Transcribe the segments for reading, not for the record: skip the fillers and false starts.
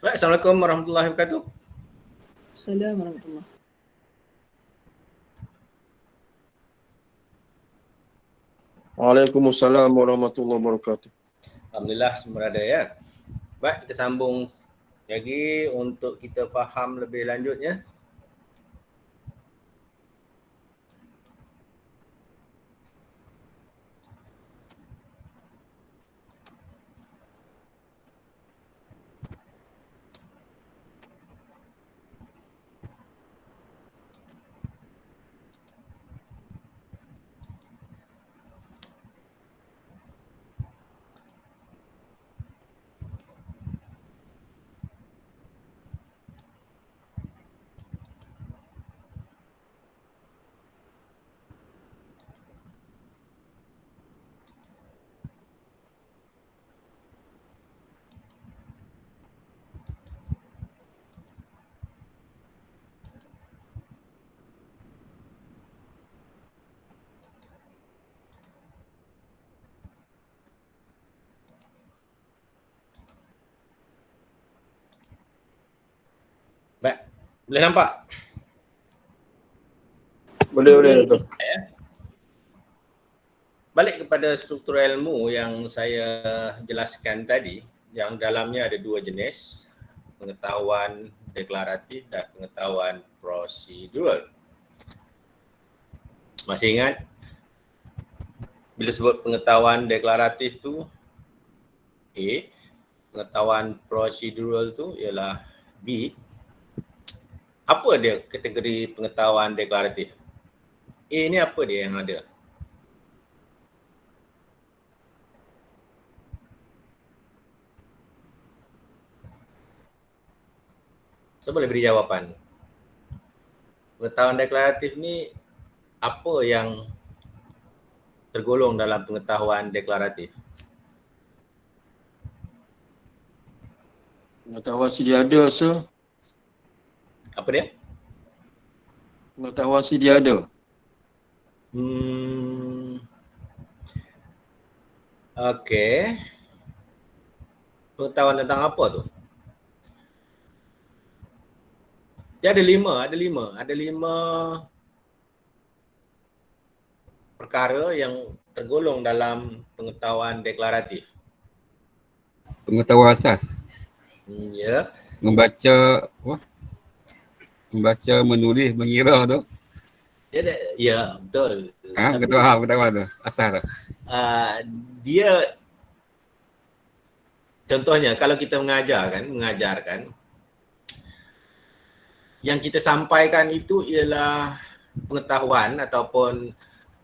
Baik, Assalamualaikum warahmatullahi wabarakatuh. Assalamualaikum warahmatullahi. Waalaikumsalam warahmatullahi wabarakatuh. Alhamdulillah semua ada ya. Baik, kita sambung lagi untuk kita faham lebih lanjut ya. Baik, boleh nampak? Boleh tu. Ya. Balik kepada struktur ilmu yang saya jelaskan tadi, yang dalamnya ada dua jenis, pengetahuan deklaratif dan pengetahuan prosedural. Masih ingat? Bila sebut pengetahuan deklaratif tu A, pengetahuan prosedural tu ialah B. Apa dia kategori pengetahuan deklaratif? A ni apa dia yang ada? Saya boleh beri jawapan. Pengetahuan deklaratif ni apa yang tergolong dalam pengetahuan deklaratif? Pengetahuan sedia ada, sir. Apa dia? Pengetahuan sedia ada. Okey. Pengetahuan tentang apa tu? Dia ada lima perkara yang tergolong dalam pengetahuan deklaratif. Pengetahuan asas. Ya. Membaca menulis, mengira tu. Dia ada, ya betul. Pengetahuan tu, asas tu. Dia contohnya kalau kita mengajarkan yang kita sampaikan itu ialah pengetahuan ataupun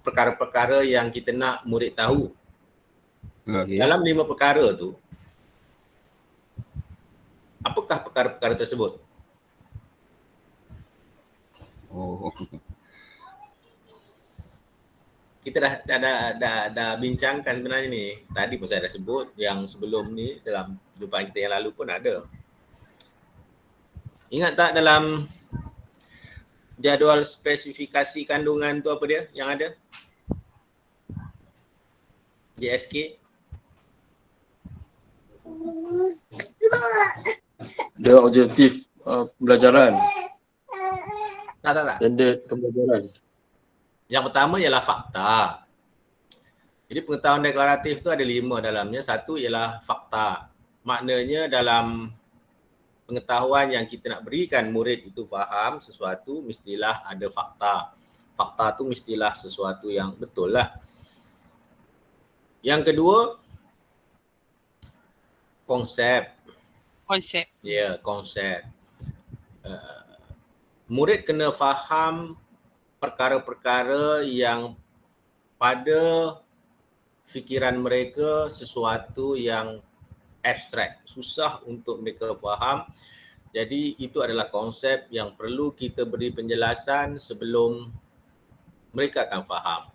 perkara-perkara yang kita nak murid tahu. Okay. Dalam 5 perkara tu, apakah perkara-perkara tersebut? Kita dah bincangkan sebenarnya ni. Tadi pun saya dah sebut, yang sebelum ni dalam perjumpaan kita yang lalu pun ada. Ingat tak dalam jadual spesifikasi kandungan tu apa dia yang ada? JSK? Dia objektif pembelajaran. Tak. Standard pembelajaran. Yang pertama ialah fakta. Jadi pengetahuan deklaratif tu ada 5 dalamnya. Satu ialah fakta. Maknanya dalam pengetahuan yang kita nak berikan murid itu faham sesuatu, mestilah ada fakta. Fakta tu mestilah sesuatu yang betul lah. Yang kedua, konsep. Ya, konsep. Murid kena faham perkara-perkara yang pada fikiran mereka sesuatu yang abstrak, susah untuk mereka faham. Jadi itu adalah konsep yang perlu kita beri penjelasan sebelum mereka akan faham.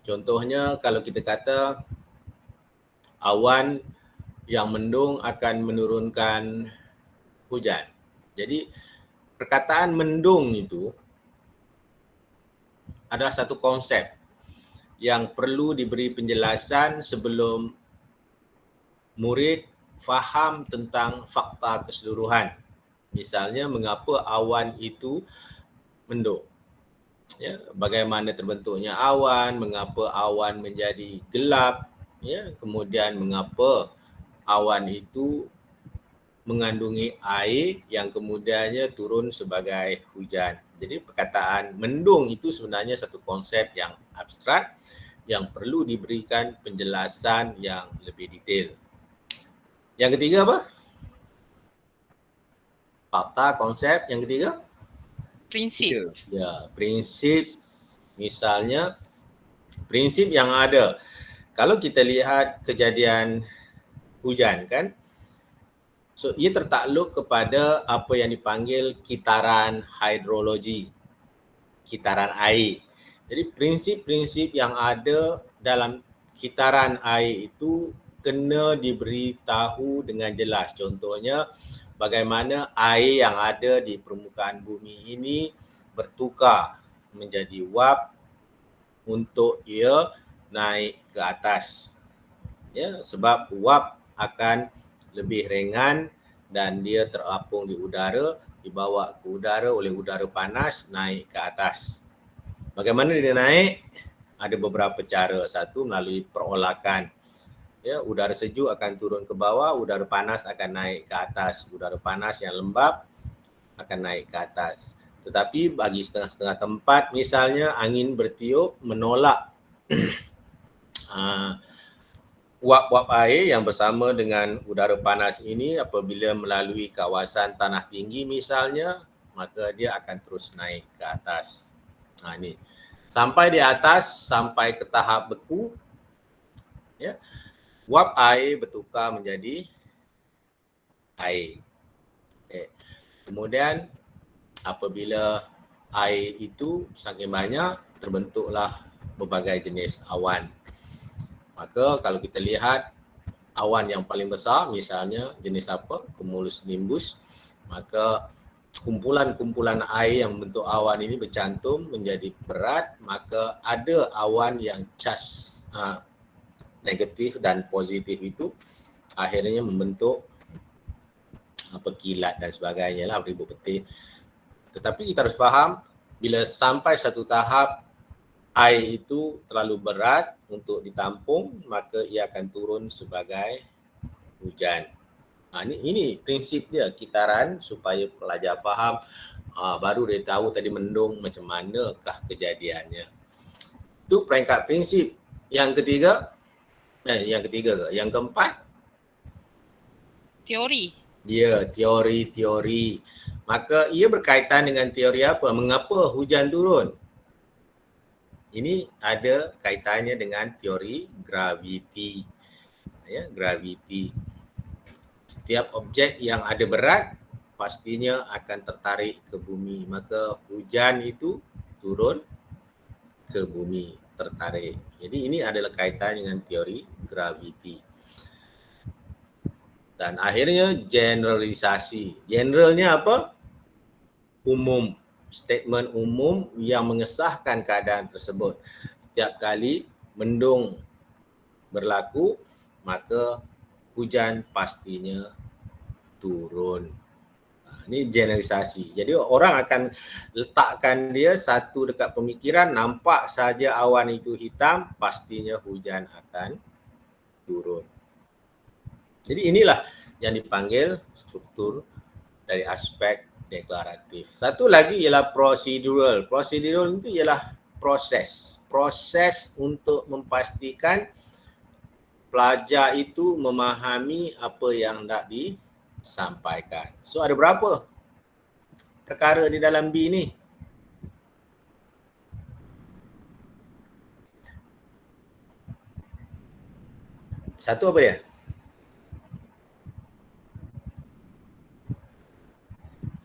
Contohnya kalau kita kata awan yang mendung akan menurunkan hujan. Jadi perkataan mendung itu adalah satu konsep yang perlu diberi penjelasan sebelum murid faham tentang fakta keseluruhan. Misalnya mengapa awan itu mendung. Ya, bagaimana terbentuknya awan, mengapa awan menjadi gelap, ya, kemudian mengapa awan itu mengandungi air yang kemudiannya turun sebagai hujan. Jadi perkataan mendung itu sebenarnya satu konsep yang abstrak yang perlu diberikan penjelasan yang lebih detail. Yang ketiga apa? Fakta, konsep. Yang ketiga? Prinsip. Ya, prinsip. Misalnya prinsip yang ada. Kalau kita lihat kejadian hujan kan, so, ia tertakluk kepada apa yang dipanggil kitaran hidrologi, kitaran air. Jadi prinsip-prinsip yang ada dalam kitaran air itu kena diberitahu dengan jelas. Contohnya, bagaimana air yang ada di permukaan bumi ini bertukar menjadi uap untuk ia naik ke atas. Ya, sebab uap akan lebih ringan dan dia terapung di udara, dibawa ke udara oleh udara panas naik ke atas. Bagaimana dia naik? Ada beberapa cara. Satu, melalui perolakan. Ya, udara sejuk akan turun ke bawah, udara panas akan naik ke atas. Udara panas yang lembap akan naik ke atas. Tetapi bagi setengah-setengah tempat, misalnya angin bertiup menolak uap-uap air yang bersama dengan udara panas ini apabila melalui kawasan tanah tinggi misalnya, maka dia akan terus naik ke atas. Ini. Sampai di atas, sampai ke tahap beku, ya, uap air bertukar menjadi air. Okay. Kemudian apabila air itu saking banyak, terbentuklah berbagai jenis awan. Maka kalau kita lihat awan yang paling besar misalnya jenis apa? Cumulus nimbus, maka kumpulan-kumpulan air yang membentuk awan ini bercantum menjadi berat, maka ada awan yang cas negatif dan positif itu akhirnya membentuk kilat dan sebagainya lah, beribu petir. Tetapi kita harus faham bila sampai satu tahap air itu terlalu berat untuk ditampung, maka ia akan turun sebagai hujan. Ini prinsip dia, kitaran, supaya pelajar faham, baru dia tahu tadi mendung macam manakah kejadiannya. Itu peringkat prinsip. Yang ketiga, yang keempat? Teori. Ya, teori. Maka ia berkaitan dengan teori apa? Mengapa hujan turun? Ini ada kaitannya dengan teori graviti. Ya, graviti. Setiap objek yang ada berat pastinya akan tertarik ke bumi. Maka hujan itu turun ke bumi, tertarik. Jadi ini adalah kaitan dengan teori graviti. Dan akhirnya generalisasi. Generalnya apa? Umum. Statement umum yang mengesahkan keadaan tersebut. Setiap kali mendung berlaku, maka hujan pastinya turun. Ini generalisasi. Jadi orang akan letakkan dia satu dekat pemikiran, nampak saja awan itu hitam, pastinya hujan akan turun. Jadi inilah yang dipanggil struktur dari aspek deklaratif. Satu lagi ialah prosedural. Prosedural itu ialah proses untuk memastikan pelajar itu memahami apa yang hendak disampaikan. So ada berapa perkara di dalam B ni? Satu apa dia?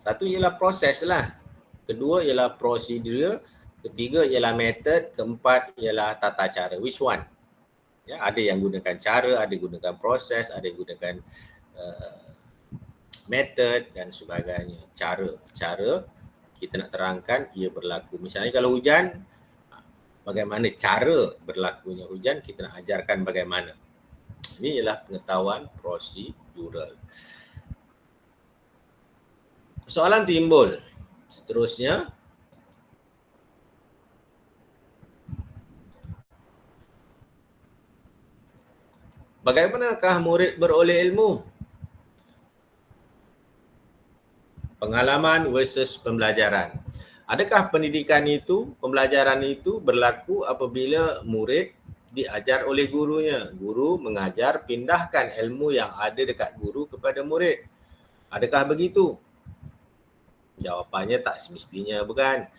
Satu ialah proses lah. Kedua ialah prosedur. Ketiga ialah method. Keempat ialah tata cara. Which one? Ya, ada yang gunakan cara, ada yang gunakan proses, ada yang gunakan method dan sebagainya. Cara kita nak terangkan ia berlaku. Misalnya kalau hujan, bagaimana cara berlakunya hujan, kita nak ajarkan bagaimana. Ini ialah pengetahuan prosedur. plural. Soalan timbul. Seterusnya, bagaimanakah murid beroleh ilmu? Pengalaman versus pembelajaran. Adakah pendidikan itu, pembelajaran itu berlaku apabila murid diajar oleh gurunya? Guru mengajar pindahkan ilmu yang ada dekat guru kepada murid. Adakah begitu? Jawapannya tak semestinya, bukan.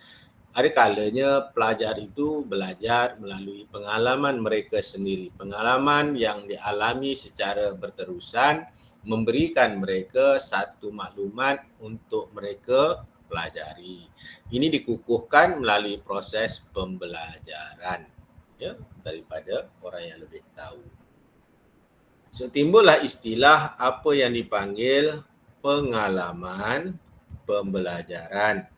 Ada kalanya pelajar itu belajar melalui pengalaman mereka sendiri. Pengalaman yang dialami secara berterusan memberikan mereka satu maklumat untuk mereka pelajari. Ini dikukuhkan melalui proses pembelajaran, ya, daripada orang yang lebih tahu. So, timbullah istilah apa yang dipanggil pengalaman pembelajaran.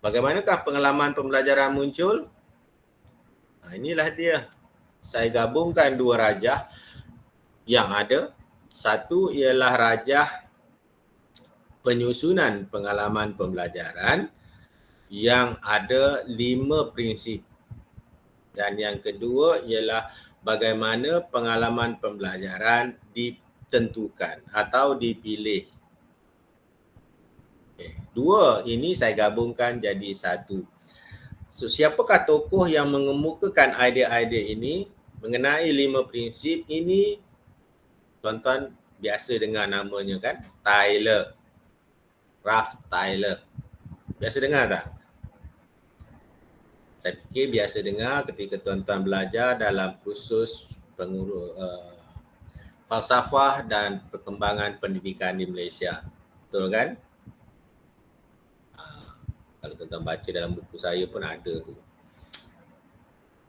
Bagaimanakah pengalaman pembelajaran muncul? Nah, inilah dia. Saya gabungkan dua rajah yang ada. Satu ialah rajah penyusunan pengalaman pembelajaran yang ada 5 prinsip. Dan yang kedua ialah bagaimana pengalaman pembelajaran ditentukan atau dipilih. Dua ini saya gabungkan jadi satu. So, siapakah tokoh yang mengemukakan idea-idea ini mengenai 5 prinsip ini? Tuan-tuan biasa dengar namanya kan? Tyler. Ralph Tyler. Biasa dengar tak? Saya fikir biasa dengar ketika tuan-tuan belajar dalam kursus falsafah dan perkembangan pendidikan di Malaysia. Betul kan? Kalau tuan-tuan baca dalam buku saya pun ada tu.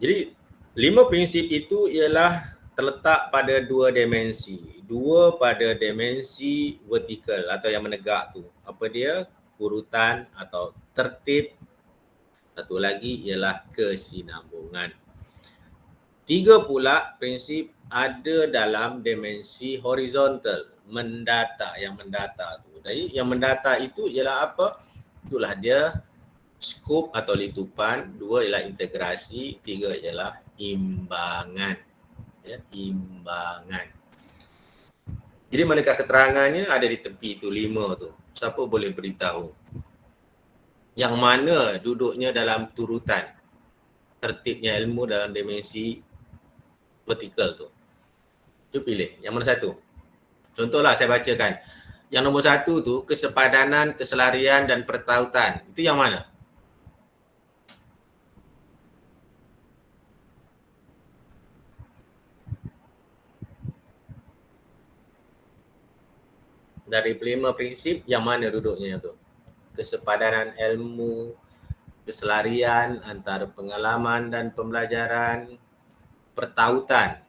Jadi 5 prinsip itu ialah terletak pada 2 dimensi. 2 pada dimensi vertikal atau yang menegak tu. Apa dia? Urutan atau tertib. Satu lagi ialah kesinambungan. 3 pula prinsip ada dalam dimensi horizontal, mendata, yang mendata tu. Jadi yang mendata itu ialah apa? Itulah dia skop atau litupan, 2 ialah integrasi, 3 ialah imbangan. Ya, imbangan. Jadi manakah keterangannya ada di tepi tu 5 tu. Siapa boleh beritahu? Yang mana duduknya dalam turutan tertibnya ilmu dalam dimensi vertikal tu. Cuba pilih yang mana satu. Contohlah saya bacakan. Yang nombor 1 tu kesepadanan, keselarian dan pertautan. Itu yang mana? Dari 5 prinsip yang mana duduknya tu? Kesepadanan ilmu, keselarian antara pengalaman dan pembelajaran, pertautan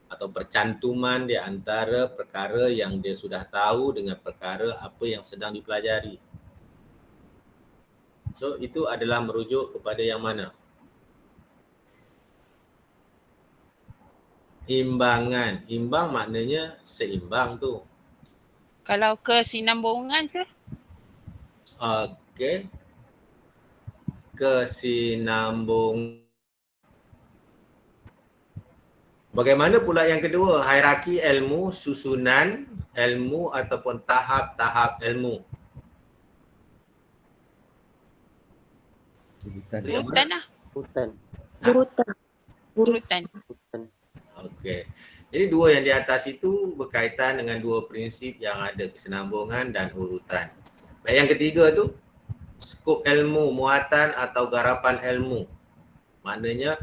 atau percantuman di antara perkara yang dia sudah tahu dengan perkara apa yang sedang dipelajari. So, itu adalah merujuk kepada yang mana? Imbangan. Imbang maknanya seimbang tu. Kalau kesinambungan sir? Okey. Kesinambung. Bagaimana pula yang kedua? Hierarki ilmu, susunan ilmu ataupun tahap-tahap ilmu. Itu yang Urutan mana? lah. Urutan. Urutan. Okey. Jadi 2 yang di atas itu berkaitan dengan 2 prinsip yang ada kesinambungan dan urutan. Baik, yang ketiga tu skop ilmu, muatan atau garapan ilmu. Maknanya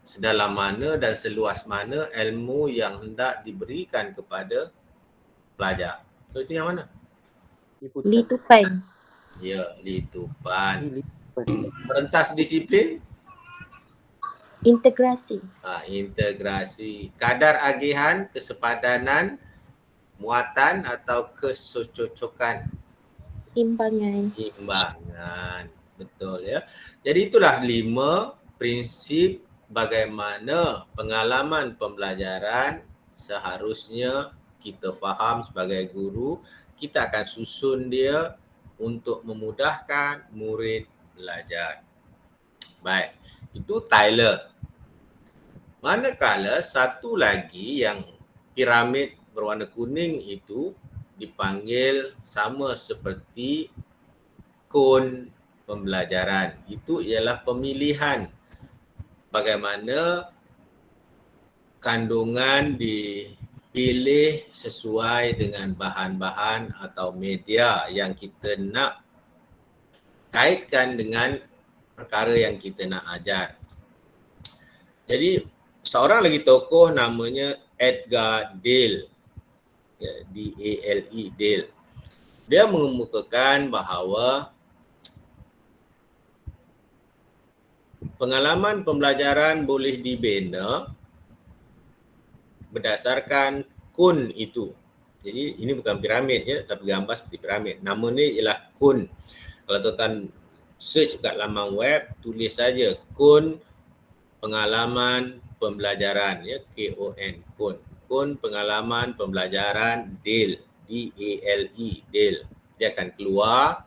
sedalam mana dan seluas mana ilmu yang hendak diberikan kepada pelajar. So itu yang mana? Litupan. Ya, litupan. Merentas disiplin? Integrasi. Integrasi. Kadar agihan, kesepadanan, muatan atau kesecocokan? Imbangan. Imbangan. Betul ya. Jadi itulah 5 prinsip bagaimana pengalaman pembelajaran seharusnya kita faham sebagai guru, kita akan susun dia untuk memudahkan murid belajar. Baik, itu Tyler. Manakala satu lagi yang piramid berwarna kuning itu dipanggil sama seperti kon pembelajaran. Itu ialah pemilihan bagaimana kandungan dipilih sesuai dengan bahan-bahan atau media yang kita nak kaitkan dengan perkara yang kita nak ajar. Jadi seorang lagi tokoh namanya Edgar Dale, ya, D-A-L-E, Dale. Dia mengemukakan bahawa pengalaman pembelajaran boleh dibina berdasarkan kun itu. Jadi ini bukan piramid ya, tapi gambar seperti piramid. Nama ni ialah kun. Kalau tuan search kat laman web, tulis saja kun pengalaman pembelajaran ya, K-O-N, kun. Kun pengalaman pembelajaran Dale, D-A-L-E, Dale. Dia akan keluar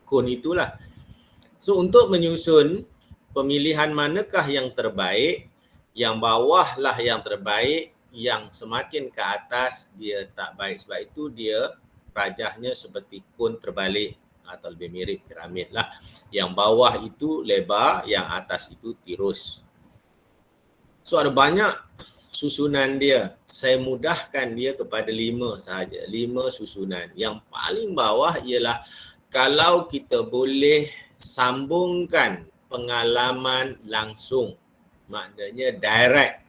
kun itulah. So untuk menyusun pemilihan manakah yang terbaik, yang bawah lah yang terbaik, yang semakin ke atas dia tak baik. Sebab itu dia rajahnya seperti kun terbalik atau lebih mirip piramid lah. Yang bawah itu lebar, yang atas itu tirus. So ada banyak susunan dia. Saya mudahkan dia kepada 5 sahaja. 5 susunan. Yang paling bawah ialah kalau kita boleh sambungkan pengalaman langsung. Maknanya direct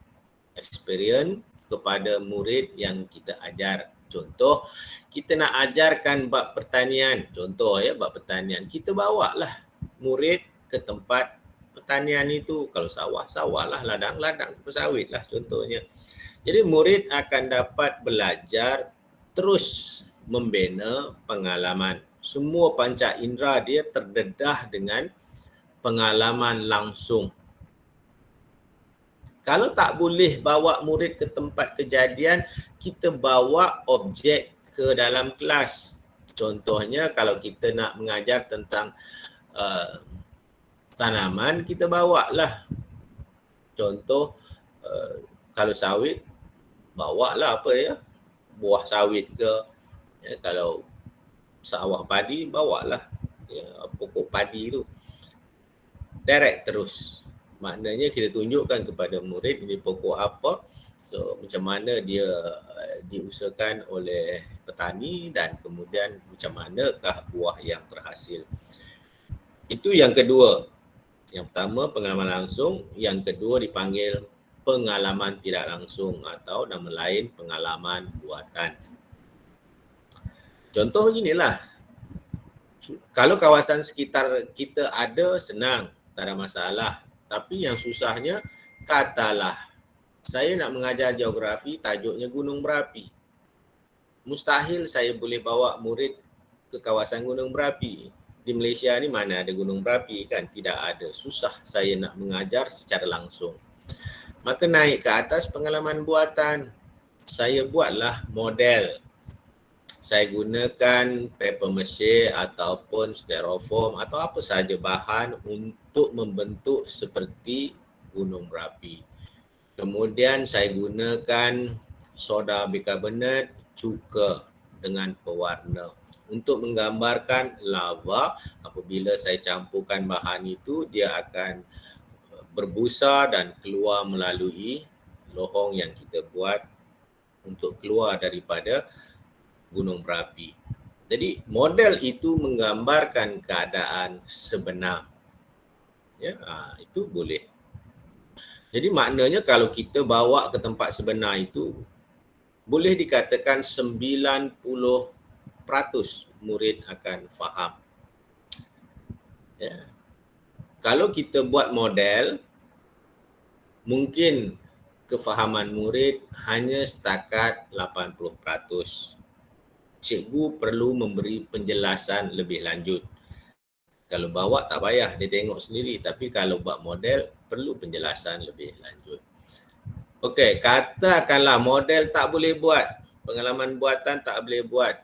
experience kepada murid yang kita ajar. Contoh, kita nak ajarkan bab pertanian. Contoh ya, bab pertanian. Kita bawalah murid ke tempat pertanian itu. Kalau sawah, sawah lah. Ladang, ladang. Sawit lah contohnya. Jadi murid akan dapat belajar terus membina pengalaman. Semua panca indera dia terdedah dengan pengalaman langsung. Kalau tak boleh bawa murid ke tempat kejadian, kita bawa objek ke dalam kelas. Contohnya kalau kita nak mengajar tentang tanaman, kita bawalah. Contoh kalau sawit, bawalah apa ya, buah sawit ke. Ya, kalau sawah padi, bawalah ya, pokok padi tu. Direct terus. Maknanya kita tunjukkan kepada murid ini pokok apa, so macam mana dia diusahakan oleh petani dan kemudian macam manakah buah yang terhasil. Itu yang kedua. Yang pertama pengalaman langsung, yang kedua dipanggil pengalaman tidak langsung atau nama lain pengalaman buatan. Contoh inilah, kalau kawasan sekitar kita ada, senang, tak ada masalah. Tapi yang susahnya, katalah saya nak mengajar geografi, tajuknya gunung berapi. Mustahil saya boleh bawa murid ke kawasan gunung berapi. Di Malaysia ni mana ada gunung berapi kan? Tidak ada. Susah saya nak mengajar secara langsung. Maka naik ke atas pengalaman buatan. Saya buatlah model. Saya gunakan paper mache ataupun styrofoam atau apa sahaja bahan untuk membentuk seperti gunung berapi. Kemudian saya gunakan soda bikarbonat, cuka dengan pewarna untuk menggambarkan lava. Apabila saya campurkan bahan itu, dia akan berbusa dan keluar melalui lohong yang kita buat untuk keluar daripada gunung berapi. Jadi model itu menggambarkan keadaan sebenar. Ya, itu boleh. Jadi maknanya kalau kita bawa ke tempat sebenar itu, boleh dikatakan 90% murid akan faham. Ya. Kalau kita buat model, mungkin kefahaman murid hanya setakat 80%. Cikgu perlu memberi penjelasan lebih lanjut. Kalau bawa tak payah, dia tengok sendiri. Tapi kalau buat model, perlu penjelasan lebih lanjut. Okey, katakanlah model tak boleh buat, pengalaman buatan tak boleh buat.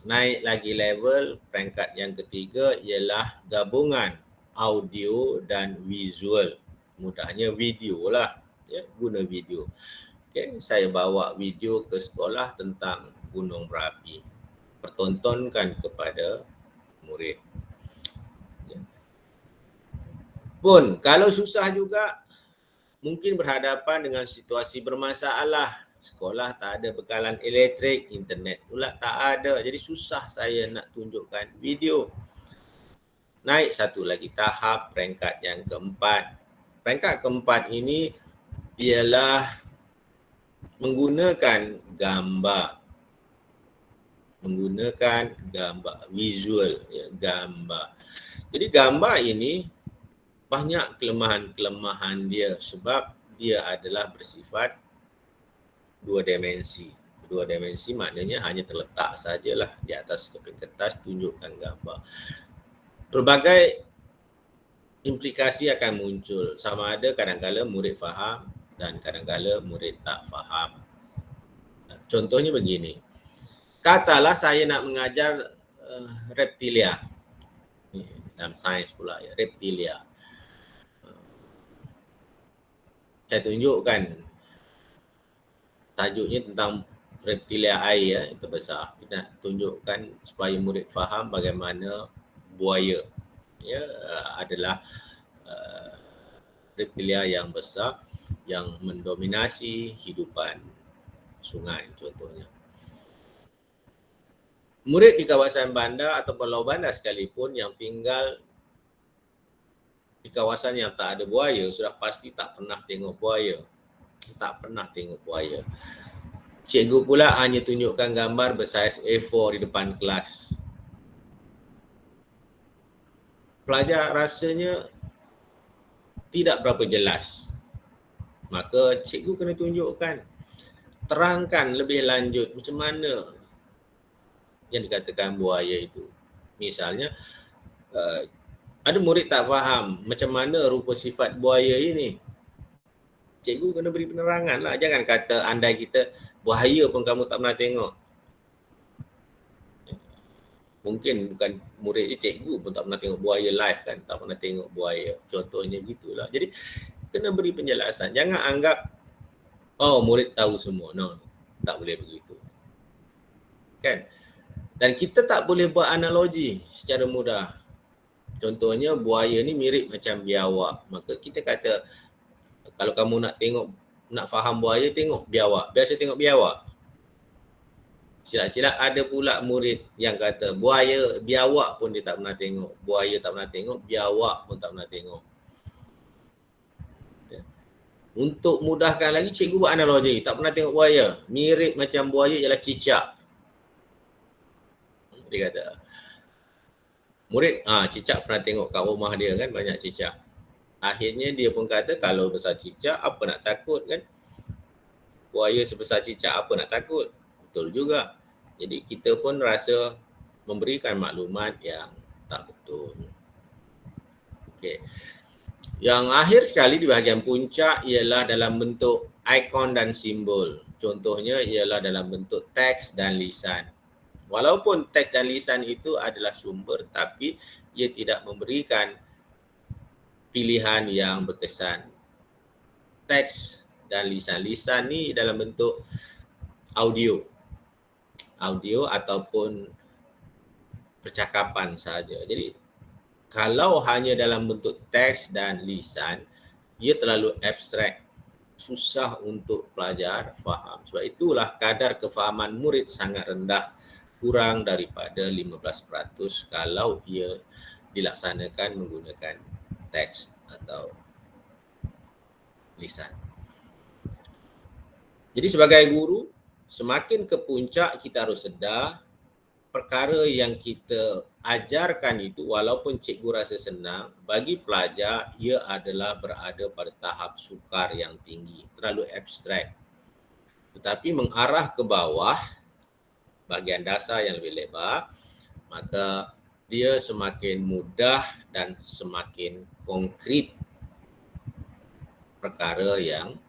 Naik lagi level, peringkat yang ketiga ialah gabungan audio dan visual. Mudahnya video lah, ya, guna video. Okey, saya bawa video ke sekolah tentang gunung berapi. Pertontonkan kepada murid. Ya. Pun kalau susah juga, mungkin berhadapan dengan situasi bermasalah. Sekolah tak ada bekalan elektrik, internet pula tak ada. Jadi susah saya nak tunjukkan video. Naik satu lagi tahap, peringkat yang keempat. Peringkat keempat ini ialah menggunakan gambar. Menggunakan gambar, visual, ya, gambar. Jadi gambar ini banyak kelemahan-kelemahan dia sebab dia adalah bersifat dua dimensi. Dua dimensi maknanya hanya terletak sajalah di atas keping kertas, tunjukkan gambar. Pelbagai implikasi akan muncul. Sama ada kadang-kala murid faham dan kadang-kala murid tak faham. Contohnya begini. Katalah saya nak mengajar reptilia. Dalam sains pula ya, reptilia. Saya tunjukkan tajuknya tentang reptilia air, ya, itu besar. Kita tunjukkan supaya murid faham bagaimana buaya, ya, adalah reptilia yang besar yang mendominasi hidupan sungai contohnya. Murid di kawasan bandar atau pulau bandar sekalipun yang tinggal di kawasan yang tak ada buaya sudah pasti tak pernah tengok buaya. Tak pernah tengok buaya. Cikgu pula hanya tunjukkan gambar bersaiz A4 di depan kelas. Pelajar rasanya tidak berapa jelas. Maka cikgu kena tunjukkan, terangkan lebih lanjut macam mana yang dikatakan buaya itu. Misalnya, ada murid tak faham macam mana rupa sifat buaya ini. Cikgu kena beri penerangan lah. Jangan kata andai kita buaya pun kamu tak pernah tengok. Mungkin bukan murid ni, cikgu pun tak pernah tengok buaya live kan. Tak pernah tengok buaya. Contohnya begitulah. Jadi kena beri penjelasan. Jangan anggap, oh murid tahu semua. No, tak boleh begitu. Kan? Dan kita tak boleh buat analogi secara mudah. Contohnya buaya ni mirip macam biawak. Maka kita kata, kalau kamu nak tengok, nak faham buaya, tengok biawak. Biasa tengok biawak. Silap-silap ada pula murid yang kata buaya, biawak pun dia tak pernah tengok. Buaya tak pernah tengok, biawak pun tak pernah tengok. Untuk mudahkan lagi, cikgu buat analogi. Tak pernah tengok buaya. Mirip macam buaya ialah cicak. Dia kata, murid, cicak pernah tengok kat rumah dia kan, banyak cicak. Akhirnya dia pun kata, kalau besar cicak, apa nak takut kan? Buaya sebesar cicak, apa nak takut? Betul juga. Jadi kita pun rasa memberikan maklumat yang tak betul. Okey. Yang akhir sekali di bahagian puncak ialah dalam bentuk ikon dan simbol. Contohnya ialah dalam bentuk teks dan lisan. Walaupun teks dan lisan itu adalah sumber, tapi ia tidak memberikan pilihan yang berkesan. Teks dan lisan. Lisan ni dalam bentuk audio. Audio ataupun percakapan saja. Jadi kalau hanya dalam bentuk teks dan lisan, ia terlalu abstrak. Susah untuk pelajar faham. Sebab itulah kadar kefahaman murid sangat rendah. Kurang daripada 15% kalau ia dilaksanakan menggunakan teks atau lisan. Jadi sebagai guru, semakin ke puncak kita harus sedar perkara yang kita ajarkan itu walaupun cikgu rasa senang, bagi pelajar ia adalah berada pada tahap sukar yang tinggi, terlalu abstrak. Tetapi mengarah ke bawah, bahagian dasar yang lebih lebar, maka dia semakin mudah dan semakin konkret perkara yang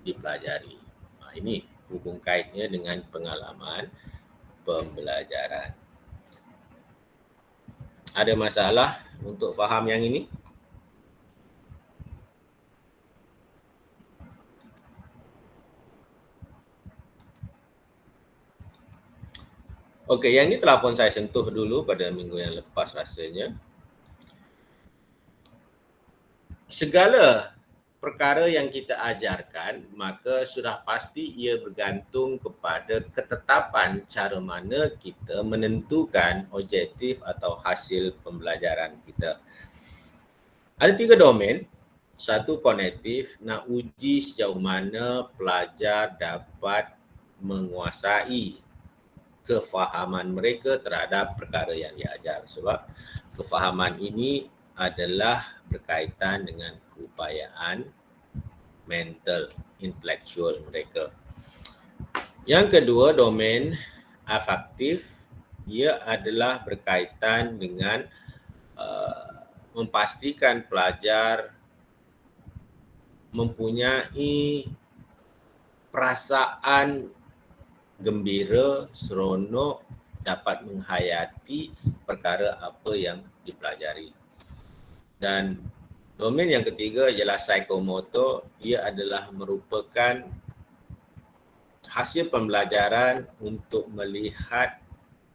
dipelajari. Ini hubung kaitnya dengan pengalaman pembelajaran. Ada masalah untuk faham yang ini? Okey, yang ini telah pun saya sentuh dulu pada minggu yang lepas rasanya. Segala perkara yang kita ajarkan, maka sudah pasti ia bergantung kepada ketetapan cara mana kita menentukan objektif atau hasil pembelajaran kita. Ada 3 domain. Satu, kognitif, nak uji sejauh mana pelajar dapat menguasai kefahaman mereka terhadap perkara yang diajar. Sebab kefahaman ini adalah berkaitan dengan keupayaan mental, intelektual mereka. Yang kedua, domain afektif. Ia adalah berkaitan dengan memastikan pelajar mempunyai perasaan gembira, seronok, dapat menghayati perkara apa yang dipelajari. Dan domain yang ketiga ialah psikomotor. Ia adalah merupakan hasil pembelajaran untuk melihat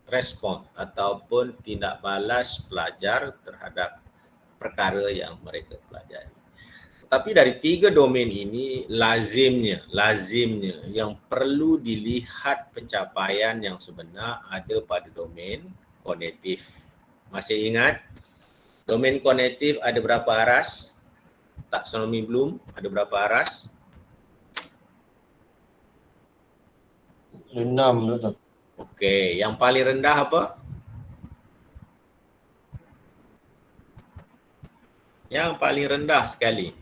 respon ataupun tindak balas pelajar terhadap perkara yang mereka pelajari. Tapi dari 3 domain ini lazimnya yang perlu dilihat pencapaian yang sebenar ada pada domain kognitif. Masih ingat? Domain kognitif ada berapa aras? Taksonomi Bloom ada berapa aras? 6 tu. Okey, yang paling rendah apa? Yang paling rendah sekali.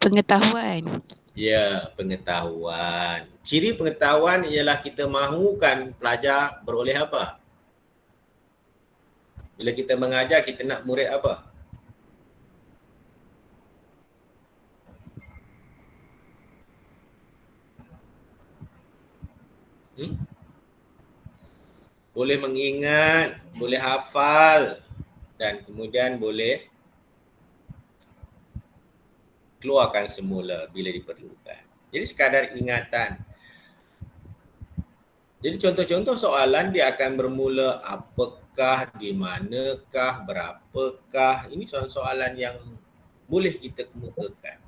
Pengetahuan. Ya, pengetahuan. Ciri pengetahuan ialah kita mahukan pelajar beroleh apa? Bila kita mengajar, kita nak murid apa? Boleh mengingat, boleh hafal dan kemudian boleh keluarkan semula bila diperlukan. Jadi sekadar ingatan. Jadi contoh-contoh soalan dia akan bermula apakah, di manakah, berapakah. Ini soalan-soalan yang boleh kita kemukakan.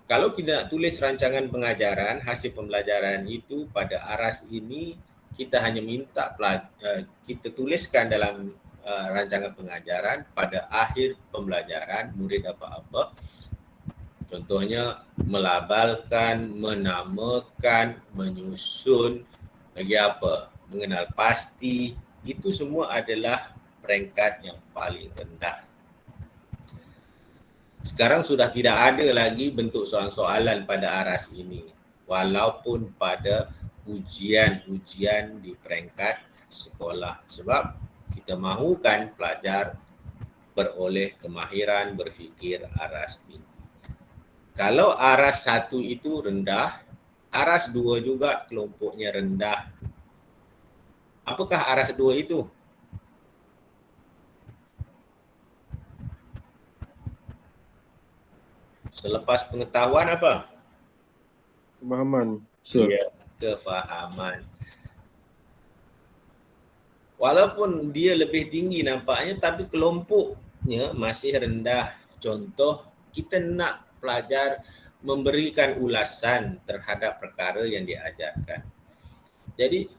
Kalau kita nak tulis rancangan pengajaran, hasil pembelajaran itu pada aras ini, kita hanya minta kita tuliskan dalam rancangan pengajaran pada akhir pembelajaran murid apa-apa. Contohnya melabalkan, menamakan, menyusun, lagi apa? Mengenal pasti. Itu semua adalah peringkat yang paling rendah. Sekarang sudah tidak ada lagi bentuk soalan-soalan pada aras ini. Walaupun pada ujian-ujian di peringkat sekolah. Sebab kita mahukan pelajar beroleh kemahiran berfikir aras tinggi. Kalau aras 1 itu rendah, aras 2 juga kelompoknya rendah. Apakah aras 2 itu? Selepas pengetahuan apa? Pemahaman. Ya, kefahaman. Walaupun dia lebih tinggi nampaknya, tapi kelompoknya masih rendah. Contoh, kita nak pelajar memberikan ulasan terhadap perkara yang diajarkan. Jadi,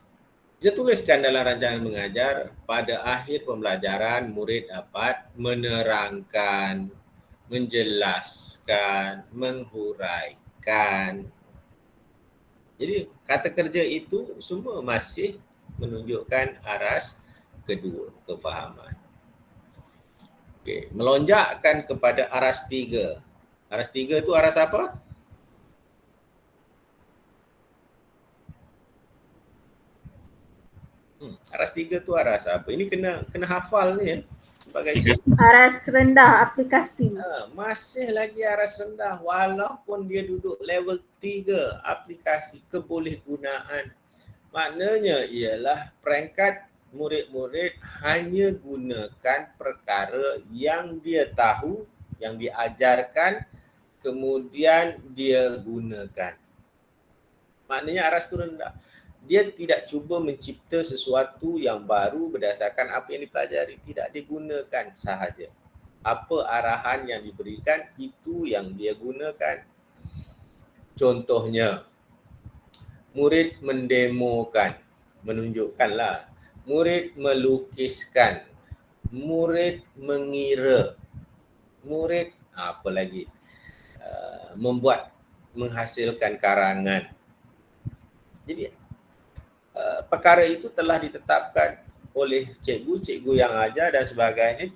kita tuliskan dalam rancangan mengajar, pada akhir pembelajaran murid dapat menerangkan, menjelaskan, menghuraikan. Jadi, kata kerja itu semua masih menunjukkan aras kedua, kefahaman. Okey, melonjakkan kepada aras 3. Aras 3 itu aras apa? Aras 3 tu aras apa? Ini kena hafal ni ya. Sebagai Aras rendah aplikasi. masih lagi aras rendah walaupun dia duduk level 3 aplikasi kebolehgunaan. Maknanya ialah peringkat murid-murid hanya gunakan perkara yang dia tahu, yang diajarkan, kemudian dia gunakan. Maknanya aras tu rendah. Dia tidak cuba mencipta sesuatu yang baru berdasarkan apa yang dipelajari. Tidak, digunakan sahaja. Apa arahan yang diberikan, itu yang dia gunakan. Contohnya, murid mendemokan, menunjukkanlah. Murid melukiskan. Murid mengira. Murid, apa lagi? Menghasilkan karangan. Jadi, perkara itu telah ditetapkan oleh cikgu yang ajar dan sebagainya.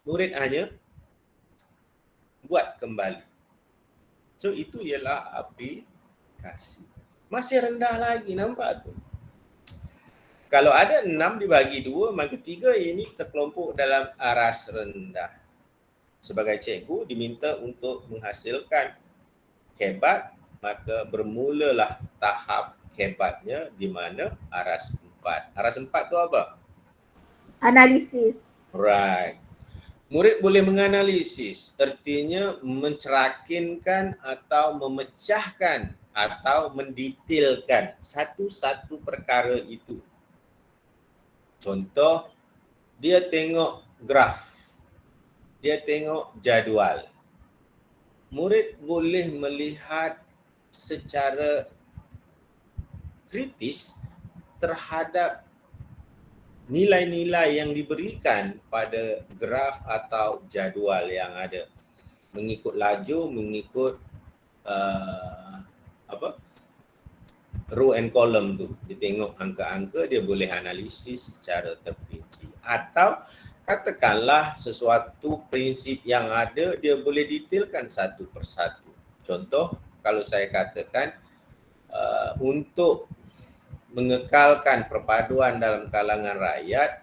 Murid hanya buat kembali. So itu ialah aplikasi. Masih rendah lagi, nampak tu. Kalau ada 6 dibagi 2, maka 3 ini terkelompok dalam aras rendah. Sebagai cikgu diminta untuk menghasilkan kebat, maka bermulalah tahap kebatnya di mana aras 4. Aras 4 tu apa? Analisis. Right. Murid boleh menganalisis, artinya mencerakinkan atau memecahkan atau mendetailkan satu-satu perkara itu. Contoh, dia tengok graf, dia tengok jadual. Murid boleh melihat secara kritis terhadap nilai-nilai yang diberikan pada graf atau jadual yang ada. Mengikut laju, mengikut row and column tu. Dia tengok angka-angka, dia boleh analisis secara terperinci. Atau katakanlah sesuatu prinsip yang ada, dia boleh detailkan satu persatu. Contoh, kalau saya katakan untuk mengekalkan perpaduan dalam kalangan rakyat,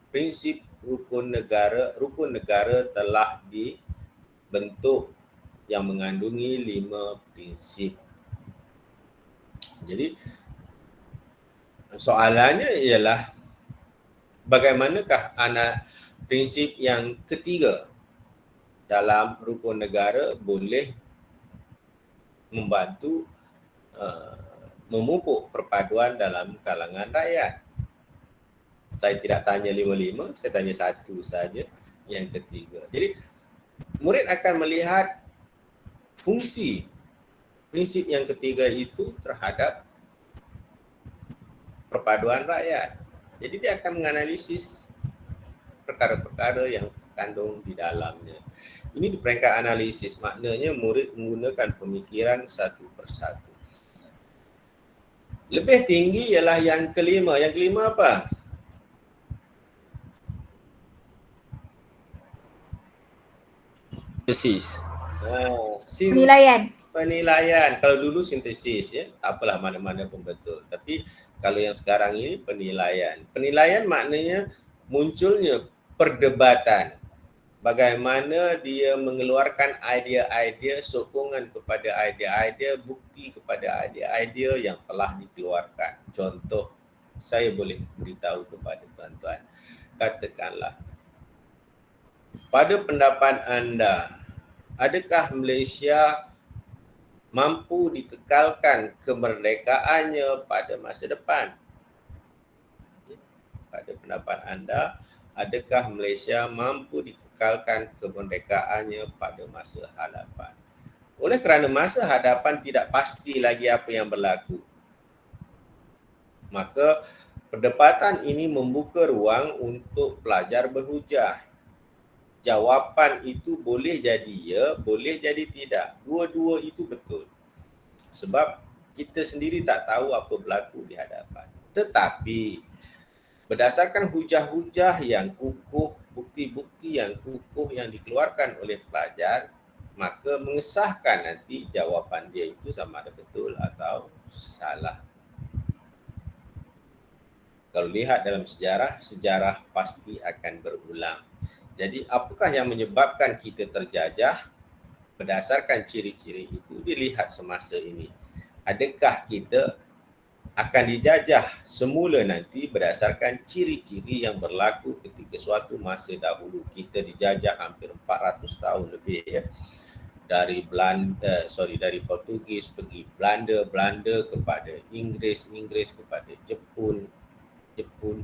prinsip rukun negara telah dibentuk yang mengandungi 5 prinsip. Jadi soalannya ialah bagaimanakah prinsip yang ketiga dalam rukun negara boleh membantu memupuk perpaduan dalam kalangan rakyat. Saya tidak tanya 5-5, saya tanya 1 saja, yang ketiga. Jadi murid akan melihat fungsi prinsip yang ketiga itu terhadap perpaduan rakyat. Jadi dia akan menganalisis perkara-perkara yang terkandung di dalamnya. Ini di peringkat analisis, maknanya murid menggunakan pemikiran satu persatu. Lebih tinggi ialah yang kelima. Yang kelima apa? Sintesis. Penilaian. Kalau dulu sintesis ya, tak apalah, mana-mana pun betul. Tapi kalau yang sekarang ini penilaian. Penilaian maknanya munculnya perdebatan. Bagaimana dia mengeluarkan idea-idea, sokongan kepada idea-idea, bukti kepada idea-idea yang telah dikeluarkan. Contoh, saya boleh beritahu kepada tuan-tuan. Katakanlah, pada pendapat anda, adakah Malaysia mampu dikekalkan kemerdekaannya pada masa depan? Pada pendapat anda, adakah Malaysia mampu dikekalkan kemerdekaannya pada masa hadapan? Oleh kerana masa hadapan tidak pasti lagi apa yang berlaku, maka perdebatan ini membuka ruang untuk pelajar berhujah. Jawapan itu boleh jadi ya, boleh jadi tidak. Dua-dua itu betul. Sebab kita sendiri tak tahu apa berlaku di hadapan. Tetapi berdasarkan hujah-hujah yang kukuh, bukti-bukti yang kukuh yang dikeluarkan oleh pelajar, maka mengesahkan nanti jawapan dia itu sama ada betul atau salah. Kalau lihat dalam sejarah, sejarah pasti akan berulang. Jadi apakah yang menyebabkan kita terjajah? Berdasarkan ciri-ciri itu dilihat semasa ini. Adakah kita akan dijajah semula nanti berdasarkan ciri-ciri yang berlaku ketika suatu masa dahulu. Kita dijajah hampir 400 tahun lebih ya. Dari dari Portugis pergi Belanda kepada Inggris kepada Jepun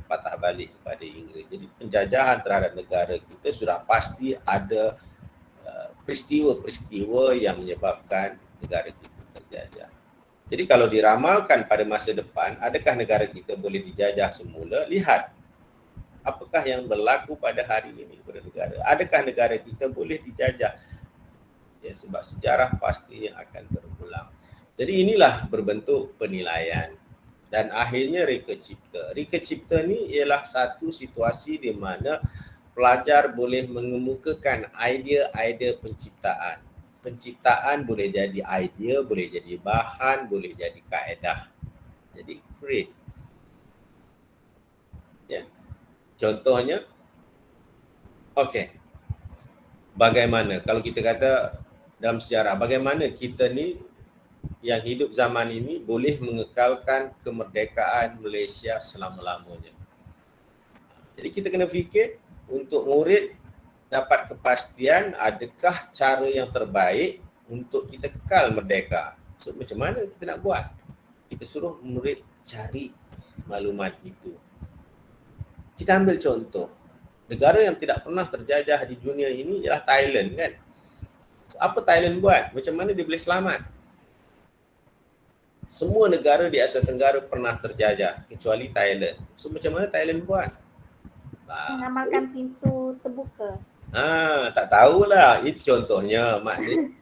patah balik kepada Inggris. Jadi penjajahan terhadap negara kita sudah pasti ada peristiwa-peristiwa yang menyebabkan negara kita terjajah. Jadi kalau diramalkan pada masa depan, adakah negara kita boleh dijajah semula? Lihat apakah yang berlaku pada hari ini pada negara. Adakah negara kita boleh dijajah? Ya, sebab sejarah pasti yang akan berulang. Jadi inilah berbentuk penilaian. Dan akhirnya reka cipta. Reka cipta ni ialah satu situasi di mana pelajar boleh mengemukakan idea-idea penciptaan. Penciptaan boleh jadi idea, boleh jadi bahan, boleh jadi kaedah. Jadi create. Ya. Contohnya, okey. Bagaimana kalau kita kata dalam sejarah, bagaimana kita ni yang hidup zaman ini boleh mengekalkan kemerdekaan Malaysia selama-lamanya. Jadi kita kena fikir untuk murid dapat kepastian adakah cara yang terbaik untuk kita kekal merdeka. So macam mana kita nak buat? Kita suruh murid cari maklumat itu. Kita ambil contoh. Negara yang tidak pernah terjajah di dunia ini ialah Thailand kan. So, apa Thailand buat? Macam mana dia boleh selamat? Semua negara di Asia Tenggara pernah terjajah kecuali Thailand. So macam mana Thailand buat? Mengamalkan pintu terbuka. Tak tahulah. Itu contohnya. Maknanya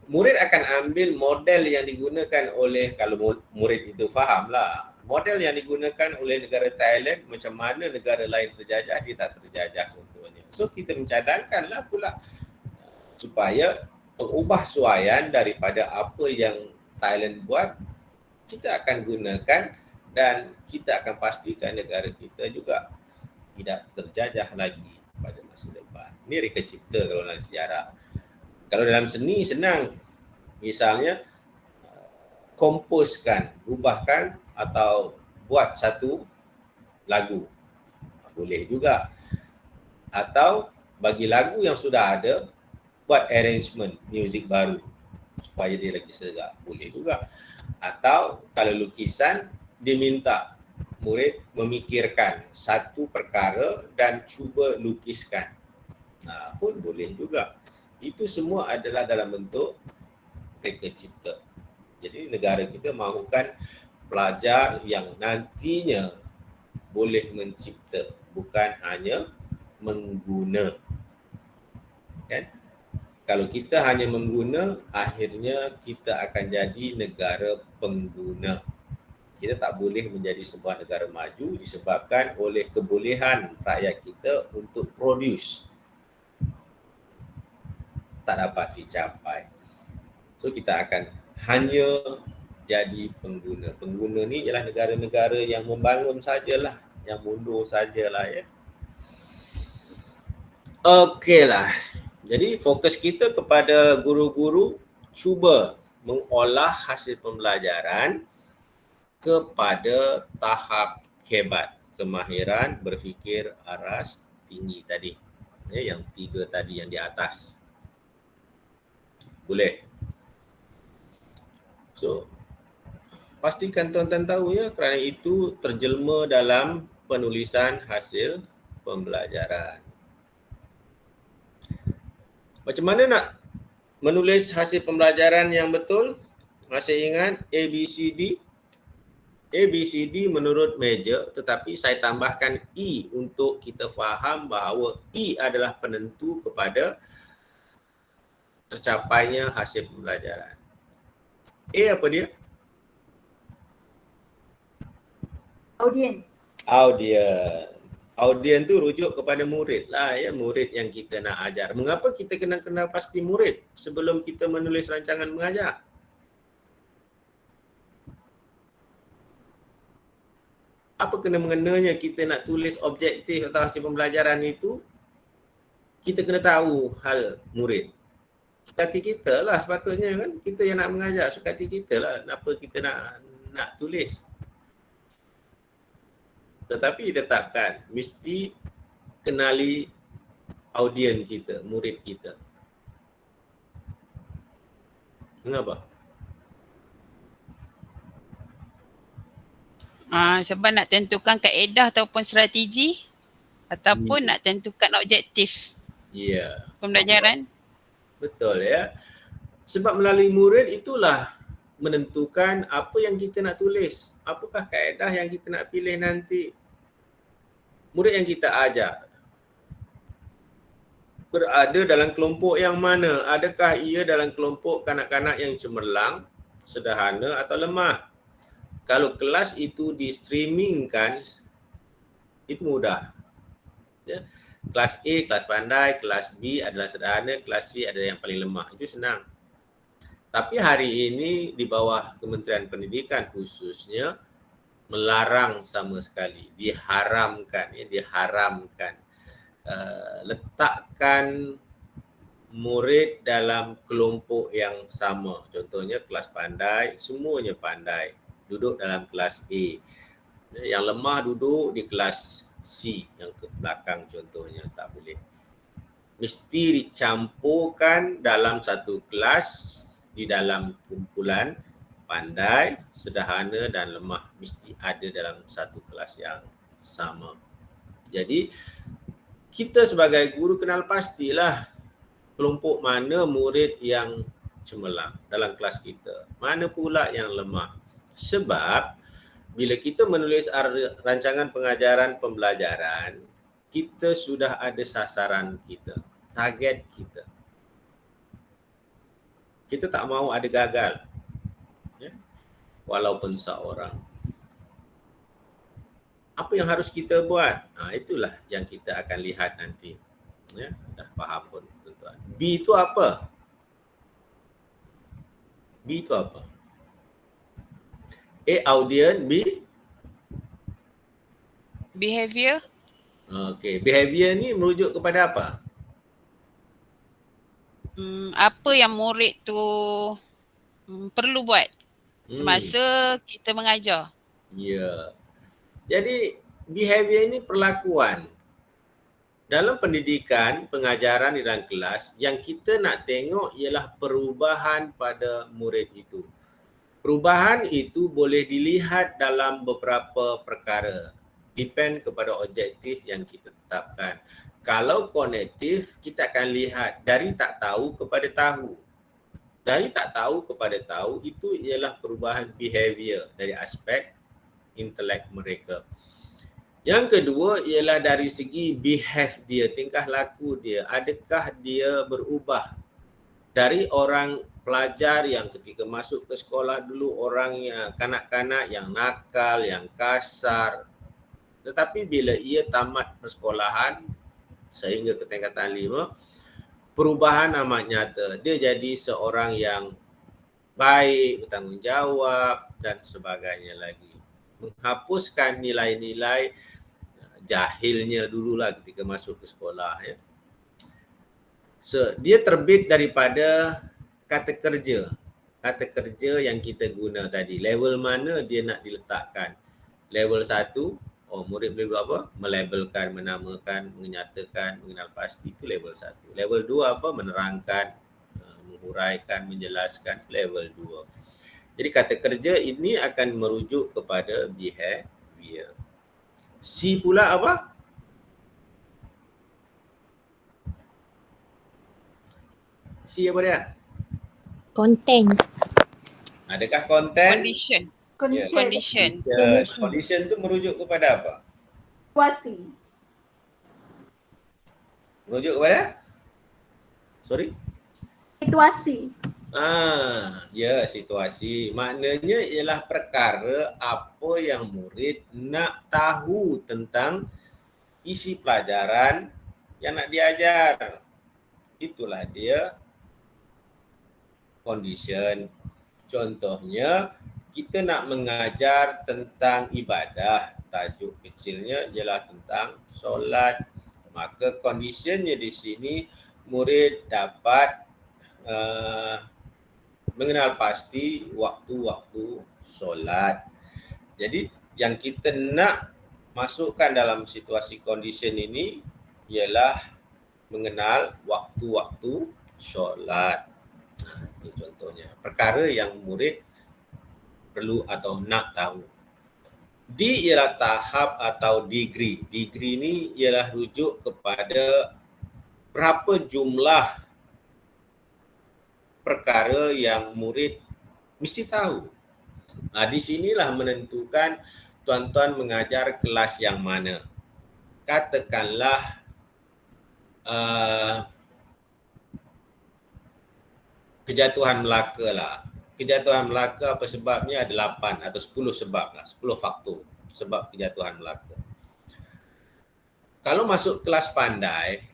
murid akan ambil model yang digunakan oleh, kalau murid itu fahamlah, model yang digunakan oleh negara Thailand, macam mana negara lain terjajah, dia tak terjajah contohnya. So kita mencadangkanlah pula supaya pengubah suaian daripada apa yang Thailand buat, kita akan gunakan dan kita akan pastikan negara kita juga tidak terjajah lagi pada masa depan. Ini reka cipta kalau dalam sejarah. Kalau dalam seni senang. Misalnya komposkan, ubahkan atau buat satu lagu. Boleh juga. Atau bagi lagu yang sudah ada, buat arrangement music baru supaya dia lagi segar. Boleh juga. Atau kalau lukisan, diminta murid memikirkan satu perkara dan cuba lukiskan. Pun boleh juga. Itu semua adalah dalam bentuk reka cipta. Jadi negara kita mahukan pelajar yang nantinya boleh mencipta, bukan hanya mengguna. Kan? Kalau kita hanya mengguna, akhirnya kita akan jadi negara pengguna. Kita tak boleh menjadi sebuah negara maju disebabkan oleh kebolehan rakyat kita untuk produce tak dapat dicapai. So kita akan hanya jadi pengguna. Pengguna ni ialah negara-negara yang membangun sajalah, yang mundur sajalah ya. Okeylah. Jadi fokus kita kepada guru-guru cuba mengolah hasil pembelajaran kepada tahap hebat, kemahiran berfikir aras tinggi tadi. Ya, yang 3 tadi yang di atas. Boleh. So, pastikan tuan-tuan tahu ya, kerana itu terjelma dalam penulisan hasil pembelajaran. Macam mana nak menulis hasil pembelajaran yang betul? Masih ingat ABCD? ABCD menurut meja, tetapi saya tambahkan E untuk kita faham bahawa E adalah penentu kepada tercapainya hasil pembelajaran. A apa dia? Audien. Audien. Audien tu rujuk kepada murid lah ya, murid yang kita nak ajar. Mengapa kita kena kenal pasti murid sebelum kita menulis rancangan mengajar? apa kena-mengenanya kita nak tulis objektif atau hasil pembelajaran itu, kita kena tahu hal murid. Suka hati kita lah sepatutnya kan, kita yang nak mengajar, suka hati kita lah kenapa kita nak tulis. Tetapi ditetapkan, mesti kenali audien kita, murid kita. Mengapa? Sebab nak tentukan kaedah ataupun strategi ataupun nak tentukan objektif Ya. pembelajaran. Betul ya. Sebab melalui murid itulah menentukan apa yang kita nak tulis. Apakah kaedah yang kita nak pilih nanti. Murid yang kita ajar berada dalam kelompok yang mana? Adakah ia dalam kelompok kanak-kanak yang cemerlang, sederhana atau lemah? Kalau kelas itu di-streamingkan, itu mudah. Ya. Kelas A, kelas pandai, kelas B adalah sederhana, kelas C adalah yang paling lemah. Itu senang. Tapi hari ini di bawah Kementerian Pendidikan khususnya melarang sama sekali, diharamkan, letakkan murid dalam kelompok yang sama. Contohnya kelas pandai, semuanya pandai, duduk dalam kelas A. Yang lemah duduk di kelas C yang ke belakang contohnya, tak boleh. Mesti dicampurkan dalam satu kelas di dalam kumpulan pandai, sederhana dan lemah, mesti ada dalam satu kelas yang sama. Jadi kita sebagai guru kenal pastilah kelompok mana murid yang cemerlang dalam kelas kita, mana pula yang lemah. Sebab bila kita menulis rancangan pengajaran pembelajaran, kita sudah ada sasaran kita, target kita. Kita tak mahu ada gagal, ya? Walaupun seorang. Apa yang harus kita buat? Itulah yang kita akan lihat nanti. Ya, dah faham pun tuan-tuan. B itu apa? B itu apa? A, audien. B, Behavior. okey, behavior ni merujuk kepada apa? Apa yang murid tu perlu buat semasa kita mengajar. Ya. Jadi behavior ini perlakuan. Dalam pendidikan, pengajaran di dalam kelas, yang kita nak tengok ialah perubahan pada murid itu. Perubahan itu boleh dilihat dalam beberapa perkara. Depend kepada objektif yang kita tetapkan. Kalau kognitif, kita akan lihat dari tak tahu kepada tahu. Dari tak tahu kepada tahu itu ialah perubahan behavior dari aspek intelek mereka. Yang kedua ialah dari segi behave dia, tingkah laku dia. Adakah dia berubah dari orang pelajar yang ketika masuk ke sekolah dulu orang yang kanak-kanak yang nakal, yang kasar. Tetapi bila ia tamat persekolahan sehingga ke tingkatan 5, perubahan amat nyata. Dia jadi seorang yang baik, bertanggungjawab dan sebagainya lagi. Menghapuskan nilai-nilai jahilnya dululah ketika masuk ke sekolah, ya. So, dia terbit daripada kata kerja. Kata kerja yang kita guna tadi. Level mana dia nak diletakkan. Level 1, murid boleh buat apa? Melabelkan, menamakan, menyatakan, mengenal pasti. Itu level 1. Level 2 apa? Menerangkan, menghuraikan, menjelaskan. Level 2. Jadi kata kerja ini akan merujuk kepada behavior. C pula apa? C apa dia? Konten. Adakah konten? Condition. Ya, Condition. condition tu merujuk kepada apa? Situasi. Merujuk kepada? Sorry? Situasi. Ya, situasi. Maknanya ialah perkara apa yang murid nak tahu tentang isi pelajaran yang nak diajar. Itulah dia condition. Contohnya, kita nak mengajar tentang ibadah, tajuk kecilnya ialah tentang solat. Maka conditionnya di sini murid dapat mengenal pasti waktu-waktu solat. Jadi yang kita nak masukkan dalam situasi condition ini ialah mengenal waktu-waktu solat. Ini contohnya. Perkara yang murid perlu atau nak tahu. D ialah tahap atau degree. Degree ni ialah rujuk kepada berapa jumlah perkara yang murid mesti tahu. Di sinilah menentukan tuan-tuan mengajar kelas yang mana. Katakanlah kejatuhan Melaka lah. Kejatuhan Melaka apa sebabnya? Ada 8 atau 10 sebab lah. 10 faktor sebab kejatuhan Melaka. Kalau masuk kelas pandai,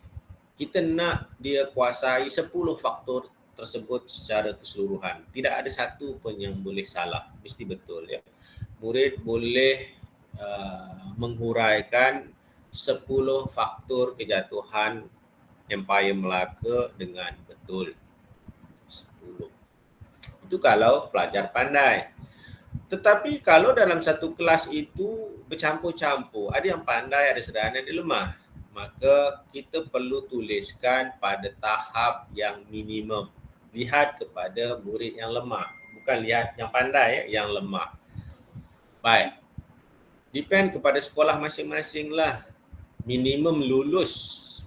kita nak dia kuasai 10 faktor tersebut secara keseluruhan. Tidak ada satu pun yang boleh salah. Mesti betul ya. Murid boleh menghuraikan 10 faktor kejatuhan Empire Melaka dengan betul. 10. Itu kalau pelajar pandai. Tetapi kalau dalam satu kelas itu bercampur-campur, ada yang pandai, ada sederhana, ada lemah, maka kita perlu tuliskan pada tahap yang minimum. Lihat kepada murid yang lemah, bukan lihat yang pandai, yang lemah. Baik. Depend kepada sekolah masing-masing lah. Minimum lulus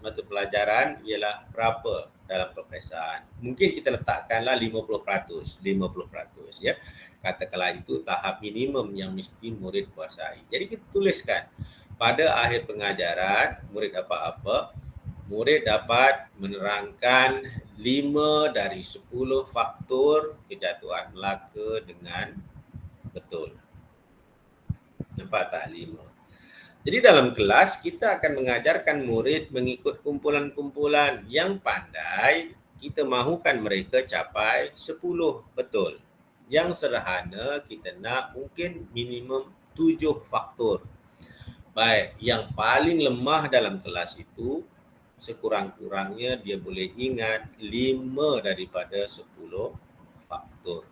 mata pelajaran ialah berapa dalam peperiksaan. Mungkin kita letakkanlah 50%, 50% ya. Katakanlah itu tahap minimum yang mesti murid kuasai. Jadi kita tuliskan pada akhir pengajaran murid dapat apa? Murid dapat menerangkan 5 dari 10 faktor kejatuhan Melaka dengan betul. Nampak tak? 5. Jadi dalam kelas kita akan mengajarkan murid mengikut kumpulan-kumpulan. Yang pandai kita mahukan mereka capai 10 betul. Yang sederhana kita nak mungkin minimum 7 faktor. Baik, yang paling lemah dalam kelas itu sekurang-kurangnya dia boleh ingat 5 daripada 10 faktor.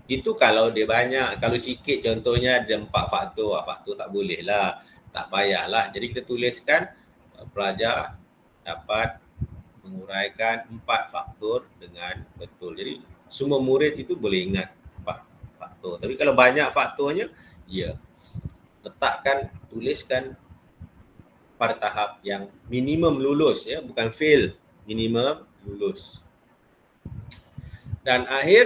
Itu kalau dia banyak. Kalau sikit contohnya ada 4 faktor. Faktor tak boleh lah. Tak payahlah. Jadi kita tuliskan pelajar dapat menguraikan 4 faktor dengan betul. Jadi semua murid itu boleh ingat 4 faktor. Tapi kalau banyak faktornya, ya. Letakkan, tuliskan pada tahap yang minimum lulus. Ya, bukan fail. Minimum lulus. Dan akhirnya